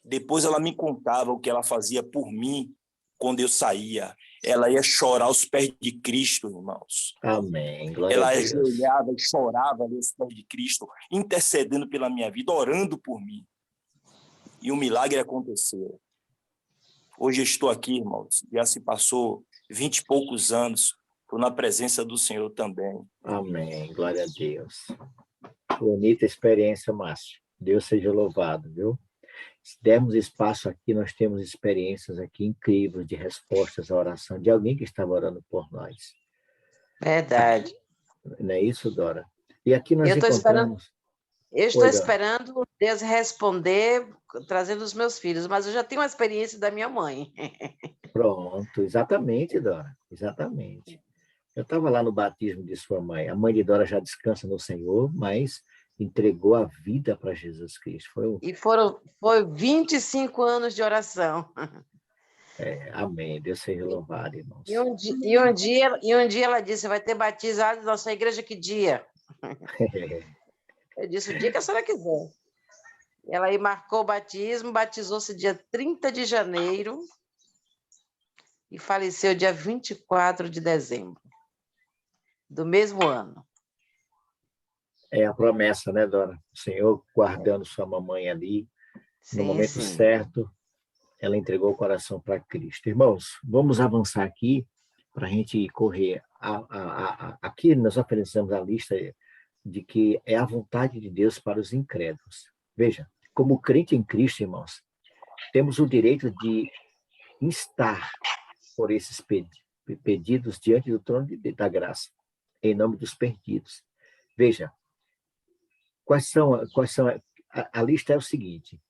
Depois ela me contava o que ela fazia por mim quando eu saía. Ela ia chorar aos pés de Cristo, irmãos. Amém. Glória ela a Deus. ajoelhava e chorava aos pés de Cristo, intercedendo pela minha vida, orando por mim. E um milagre aconteceu. Hoje eu estou aqui, irmãos, já se passou 20 e poucos anos, estou na presença do Senhor também. Amém. Glória a Deus. Bonita experiência, Márcio. Deus seja louvado, viu? Se dermos espaço aqui, nós temos experiências aqui incríveis de respostas à oração de alguém que estava orando por nós. Verdade. Não é isso, Dora? E aqui nós Eu estou esperando, encontramos... eu estou Oi, Dora. esperando Deus responder trazendo os meus filhos, mas eu já tenho uma experiência da minha mãe. Pronto, exatamente, Dora, exatamente. Eu estava lá no batismo de sua mãe. A mãe de Dora já descansa no Senhor, mas entregou a vida para Jesus Cristo. E foi 25 anos de oração. Amém. Deus seja louvado, irmãos. E um dia ela disse, vai ter batizado na nossa igreja que dia? Eu disse, o dia que a senhora quiser. Ela aí marcou o batismo, batizou-se dia 30 de janeiro e faleceu dia 24 de dezembro do mesmo ano. É a promessa, né, Dora? O Senhor guardando sua mamãe ali, no momento certo, ela entregou o coração para Cristo. Irmãos, vamos avançar aqui para a gente correr. Aqui nós oferecemos a lista de que é a vontade de Deus para os incrédulos. Veja, como crente em Cristo, irmãos, temos o direito de instar por esses pedidos diante do trono da graça, em nome dos perdidos. Veja, quais são a lista é o seguinte,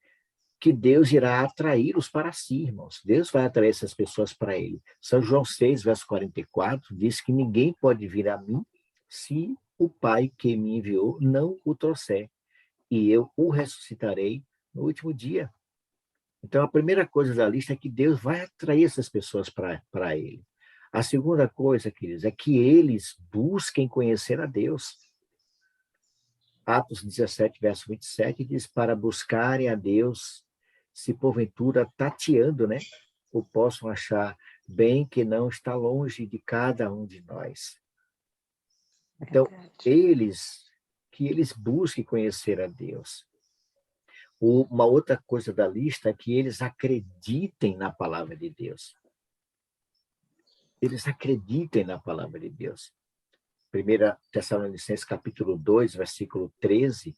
que Deus irá atraí-los para si, irmãos. Deus vai atrair essas pessoas para ele. São João 6, verso 44, diz que ninguém pode vir a mim se o Pai que me enviou não o trouxer, e eu o ressuscitarei no último dia. Então, a primeira coisa da lista é que Deus vai atrair essas pessoas para ele. A segunda coisa, queridos, é que eles busquem conhecer a Deus. Atos 17, verso 27, diz, para buscarem a Deus, se porventura tateando, né, o possam achar, bem que não está longe de cada um de nós. Então, que eles busquem conhecer a Deus. Uma outra coisa da lista é que eles acreditem na palavra de Deus. Eles acreditem na palavra de Deus. 1 Tessalonicenses capítulo 2, versículo 13,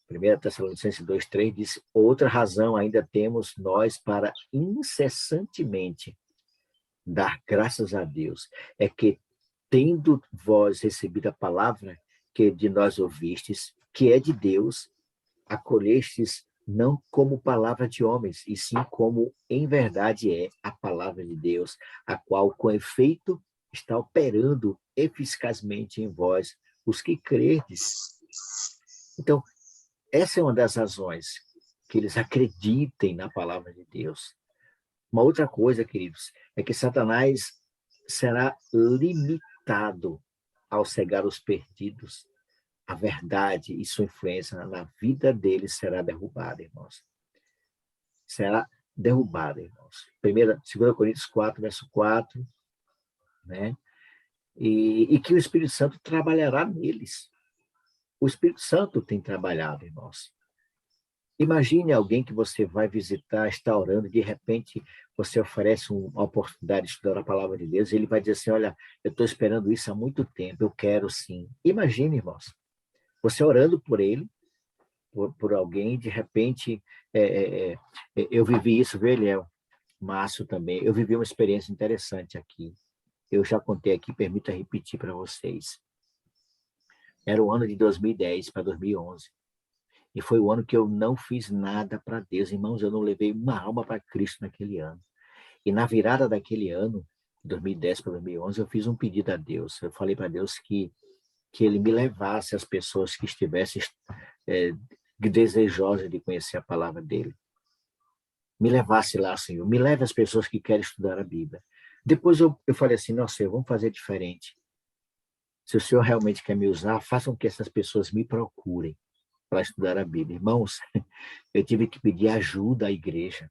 1 Tessalonicenses 2, 3 diz, outra razão ainda temos nós para incessantemente dar graças a Deus, é que, tendo vós recebido a palavra que de nós ouvistes, que é de Deus, acolhestes não como palavra de homens, e sim como em verdade é a palavra de Deus, a qual com efeito está operando eficazmente em vós, os que credes. Então, essa é uma das razões, que eles acreditem na palavra de Deus. Uma outra coisa, queridos, é que Satanás será limitado ao cegar os perdidos. A verdade e sua influência na vida deles será derrubada, irmãos. Será derrubada, irmãos. 2 Coríntios 4, verso 4, né? E que o Espírito Santo trabalhará neles. O Espírito Santo tem trabalhado, irmãos. Imagine alguém que você vai visitar, está orando, de repente você oferece uma oportunidade de estudar a palavra de Deus, e ele vai dizer assim, olha, eu estou esperando isso há muito tempo, eu quero sim. Imagine, irmãos, você orando por ele, por alguém, de repente, eu vivi isso, viu, Eliel? Márcio também, eu vivi uma experiência interessante aqui. Eu já contei aqui, permita repetir para vocês. Era o ano de 2010 para 2011. E foi o ano que eu não fiz nada para Deus. Irmãos, eu não levei uma alma para Cristo naquele ano. E na virada daquele ano, 2010 para 2011, eu fiz um pedido a Deus. Eu falei para Deus que ele me levasse as pessoas que estivessem desejosas de conhecer a palavra dele. Me levasse lá, Senhor. Me leve as pessoas que querem estudar a Bíblia. Depois eu falei assim, nossa, Senhor, vamos fazer diferente. Se o Senhor realmente quer me usar, façam que essas pessoas me procurem para estudar a Bíblia. Irmãos, eu tive que pedir ajuda à igreja,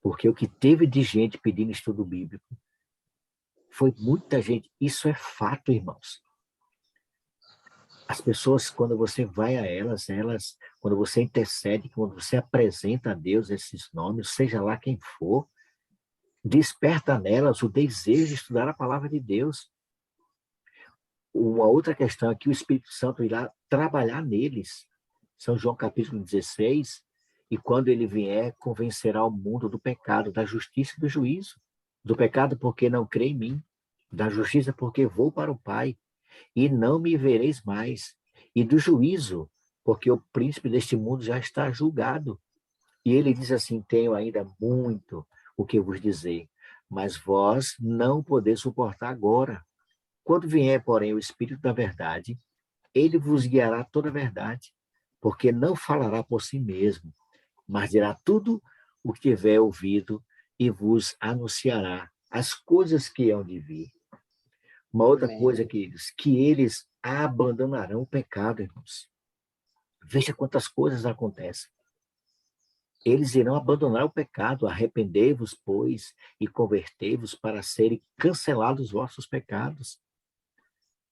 porque o que teve de gente pedindo estudo bíblico foi muita gente. Isso é fato, irmãos. As pessoas, quando você vai a elas, quando você intercede, quando você apresenta a Deus esses nomes, seja lá quem for, desperta nelas o desejo de estudar a palavra de Deus. Uma outra questão é que o Espírito Santo irá trabalhar neles. São João capítulo 16, E quando ele vier, convencerá o mundo do pecado, da justiça e do juízo. Do pecado porque não crê em mim, da justiça porque vou para o Pai e não me vereis mais, e do juízo porque o príncipe deste mundo já está julgado. E ele diz assim: tenho ainda muito o que vos dizer, mas vós não podeis suportar agora. Quando vier, porém, o Espírito da verdade, ele vos guiará toda a verdade, porque não falará por si mesmo, mas dirá tudo o que tiver ouvido e vos anunciará as coisas que hão de vir. Uma outra Amém. coisa, queridos, que eles abandonarão o pecado, irmãos. Veja quantas coisas acontecem. Eles irão abandonar o pecado, arrependei-vos, pois, e convertei-vos para serem cancelados os vossos pecados.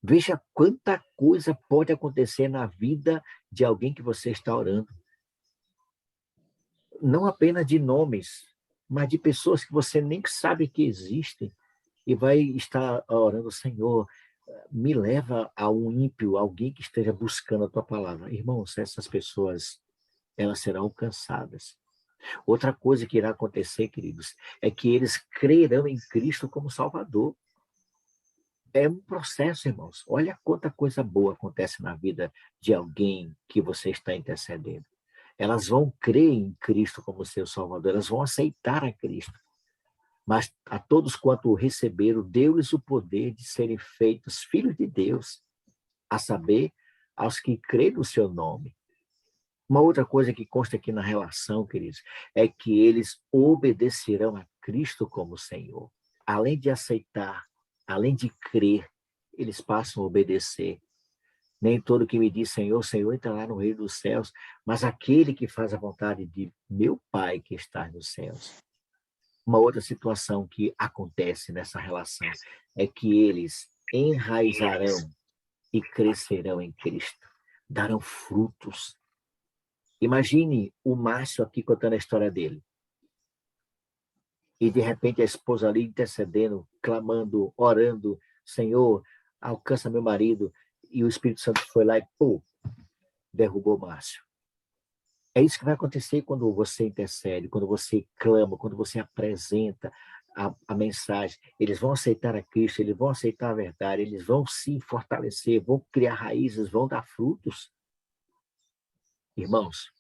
Veja quanta coisa pode acontecer na vida de alguém que você está orando. Não apenas de nomes, mas de pessoas que você nem sabe que existem. E vai estar orando: Senhor, me leva a um ímpio, alguém que esteja buscando a tua palavra. Irmãos, essas pessoas, elas serão alcançadas. Outra coisa que irá acontecer, queridos, é que eles crerão em Cristo como Salvador. É um processo, irmãos. Olha quanta coisa boa acontece na vida de alguém que você está intercedendo. Elas vão crer em Cristo como seu Salvador, elas vão aceitar a Cristo. Mas a todos quanto o receberam, deu-lhes o poder de serem feitos filhos de Deus, a saber, aos que creem no seu nome. Uma outra coisa que consta aqui na relação, queridos, é que eles obedecerão a Cristo como Senhor. Além de aceitar, além de crer, eles passam a obedecer. Nem todo que me diz Senhor, Senhor, entrará no reino dos céus, mas aquele que faz a vontade de meu Pai que está nos céus. Uma outra situação que acontece nessa relação é que eles enraizarão e crescerão em Cristo, darão frutos. Imagine o Márcio aqui contando a história dele. E de repente a esposa ali intercedendo, clamando, orando: Senhor, alcança meu marido. E o Espírito Santo foi lá e, pô, derrubou o Márcio. É isso que vai acontecer quando você intercede, quando você clama, quando você apresenta a mensagem. Eles vão aceitar a Cristo, eles vão aceitar a verdade, eles vão se fortalecer, vão criar raízes, vão dar frutos. Irmãos,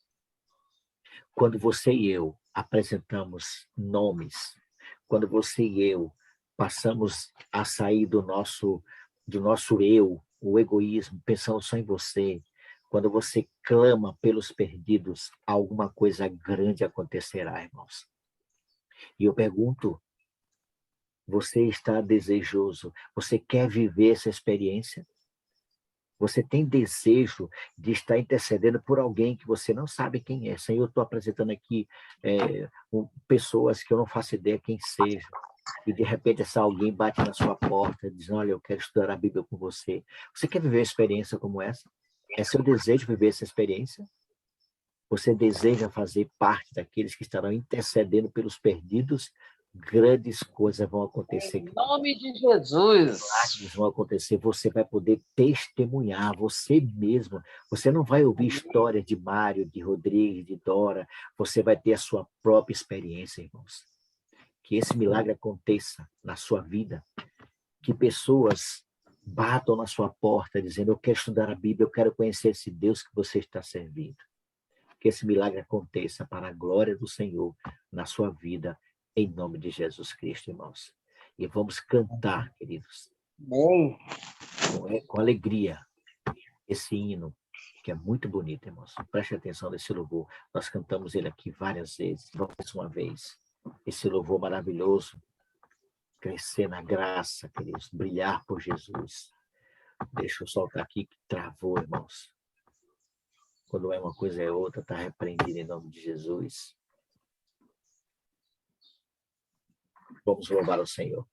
quando você e eu apresentamos nomes, quando você e eu passamos a sair do nosso eu, o egoísmo, pensando só em você, quando você clama pelos perdidos, alguma coisa grande acontecerá, irmãos. E eu pergunto, você está desejoso? Você quer viver essa experiência? Você tem desejo de estar intercedendo por alguém que você não sabe quem é? Senhor, eu estou apresentando aqui pessoas que eu não faço ideia quem sejam. E de repente essa alguém bate na sua porta, diz: olha, eu quero estudar a Bíblia com você. Você quer viver uma experiência como essa? É seu desejo viver essa experiência? Você deseja fazer parte daqueles que estarão intercedendo pelos perdidos? Grandes coisas vão acontecer. Em nome de Jesus. Milagres vão acontecer. Você vai poder testemunhar você mesmo. Você não vai ouvir histórias de Mário, de Rodrigues, de Dora. Você vai ter a sua própria experiência, irmãos. Que esse milagre aconteça na sua vida. Que pessoas batam na sua porta dizendo: eu quero estudar a Bíblia, eu quero conhecer esse Deus que você está servindo. Que esse milagre aconteça para a glória do Senhor na sua vida, em nome de Jesus Cristo, irmãos. E vamos cantar, queridos, com alegria, esse hino, que é muito bonito, irmãos. Preste atenção nesse louvor. Nós cantamos ele aqui várias vezes, mais uma vez. Esse louvor maravilhoso, crescer na graça, queridos, brilhar por Jesus. Deixa eu soltar aqui que travou, irmãos. Quando é uma coisa é outra, está repreendido em nome de Jesus. Vamos louvar o Senhor.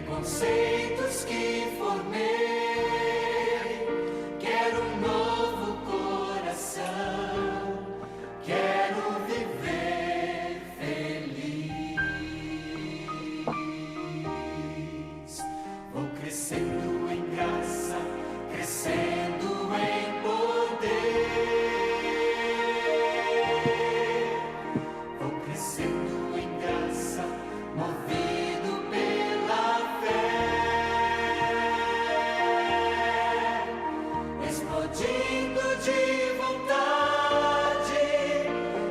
Conceitos que formei, quero um novo coração, quero viver feliz. Vou crescendo em graça, crescendo em poder. Vou crescendo em graça, movido de vontade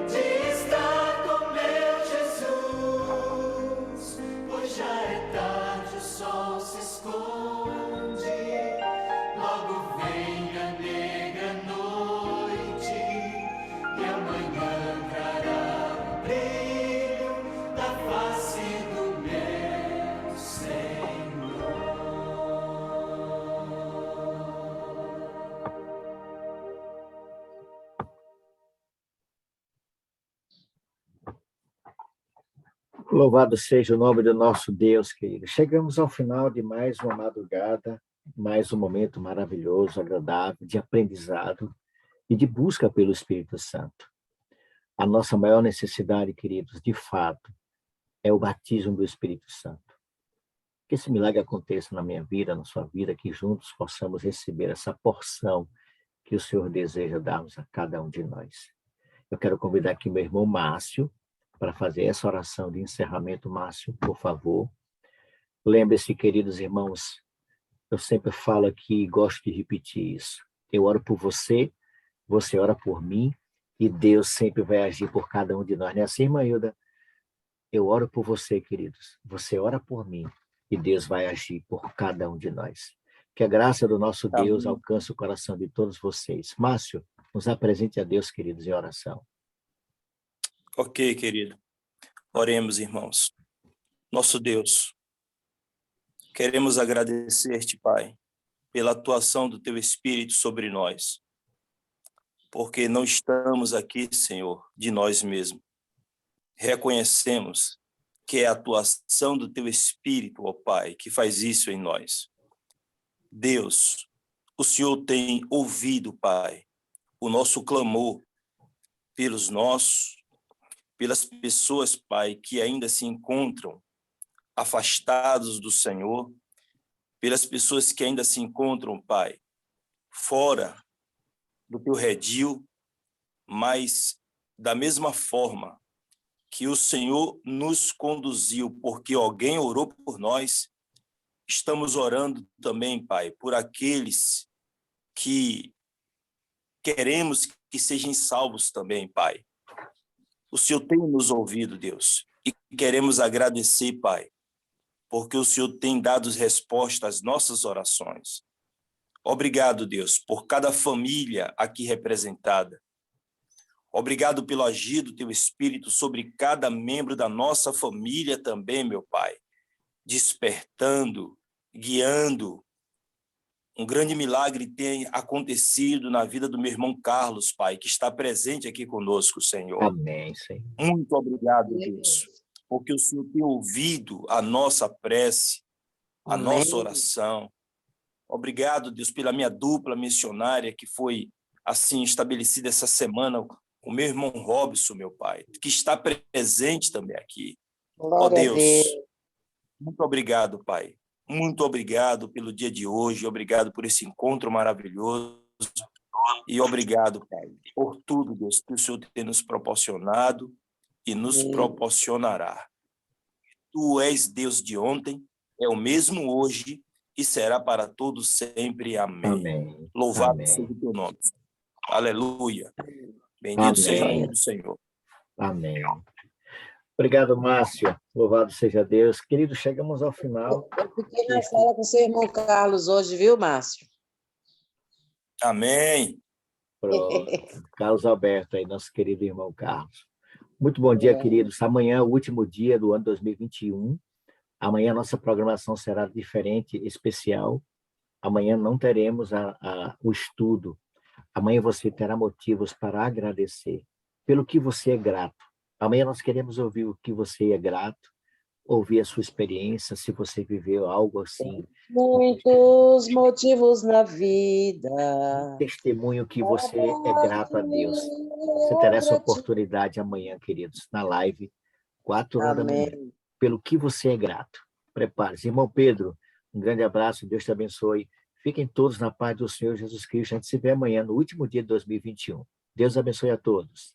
de estar com meu Jesus, pois já é tarde, o sol se esconde, logo vem a negra noite e amanhã trará o brilho da face do meu Senhor. Louvado seja o nome do nosso Deus, querido. Chegamos ao final de mais uma madrugada, mais um momento maravilhoso, agradável, de aprendizado e de busca pelo Espírito Santo. A nossa maior necessidade, queridos, de fato, é o batismo do Espírito Santo. Que esse milagre aconteça na minha vida, na sua vida, que juntos possamos receber essa porção que o Senhor deseja darmos a cada um de nós. Eu quero convidar aqui meu irmão Márcio, para fazer essa oração de encerramento. Márcio, por favor. Lembre-se, queridos irmãos, eu sempre falo aqui e gosto de repetir isso. Eu oro por você, você ora por mim, e Deus sempre vai agir por cada um de nós. Não é assim, irmã Hilda? Eu oro por você, queridos. Você ora por mim, e Deus vai agir por cada um de nós. Que a graça do nosso Deus alcance o coração de todos vocês. Márcio, nos apresente a Deus, queridos, em oração. Ok, querido. Oremos, irmãos. Nosso Deus, queremos agradecer-te, Pai, pela atuação do Teu Espírito sobre nós, porque não estamos aqui, Senhor, de nós mesmos. Reconhecemos que é a atuação do Teu Espírito, ó Pai, que faz isso em nós. Deus, o Senhor tem ouvido, Pai, o nosso clamor pelas pessoas, Pai, que ainda se encontram afastados do Senhor, pelas pessoas que ainda se encontram, Pai, fora do Teu redil, mas da mesma forma que o Senhor nos conduziu, porque alguém orou por nós, estamos orando também, Pai, por aqueles que queremos que sejam salvos também, Pai. O Senhor tem nos ouvido, Deus, e queremos agradecer, Pai, porque o Senhor tem dado respostas às nossas orações. Obrigado, Deus, por cada família aqui representada. Obrigado pelo agir do Teu Espírito sobre cada membro da nossa família também, meu Pai, despertando, guiando. Um grande milagre tem acontecido na vida do meu irmão Carlos, Pai, que está presente aqui conosco, Senhor. Amém, Senhor. Muito obrigado, Deus, porque o Senhor tem ouvido a nossa prece, a nossa oração. Obrigado, Deus, pela minha dupla missionária que foi, assim, estabelecida essa semana, o meu irmão Robson, meu Pai, que está presente também aqui. Ó Deus, muito obrigado, Pai. Muito obrigado pelo dia de hoje, obrigado por esse encontro maravilhoso e obrigado, Pai, por tudo, Deus, que o Senhor tem nos proporcionado e nos proporcionará. Tu és Deus de ontem, é o mesmo hoje e será para todos sempre. Amém. Amém. Louvado Amém. seja o teu nome. Aleluia. Bendito seja o nome do Senhor. Amém. Obrigado, Márcio. Louvado seja Deus. Querido, chegamos ao final. Eu fiquei na sala com seu irmão Carlos hoje, viu, Márcio? Amém. Pronto. Carlos Alberto, aí, nosso querido irmão Carlos. Muito bom dia, queridos. Amanhã é o último dia do ano 2021. Amanhã a nossa programação será diferente, especial. Amanhã não teremos o estudo. Amanhã você terá motivos para agradecer pelo que você é grato. Amanhã nós queremos ouvir o que você é grato, ouvir a sua experiência, se você viveu algo assim. Muitos motivos na vida. Testemunho que você é grato a Deus. Você terá essa oportunidade amanhã, queridos, na live, 4h da manhã, pelo que você é grato. Prepare-se. Irmão Pedro, um grande abraço, Deus te abençoe. Fiquem todos na paz do Senhor Jesus Cristo. A gente se vê amanhã, no último dia de 2021. Deus abençoe a todos.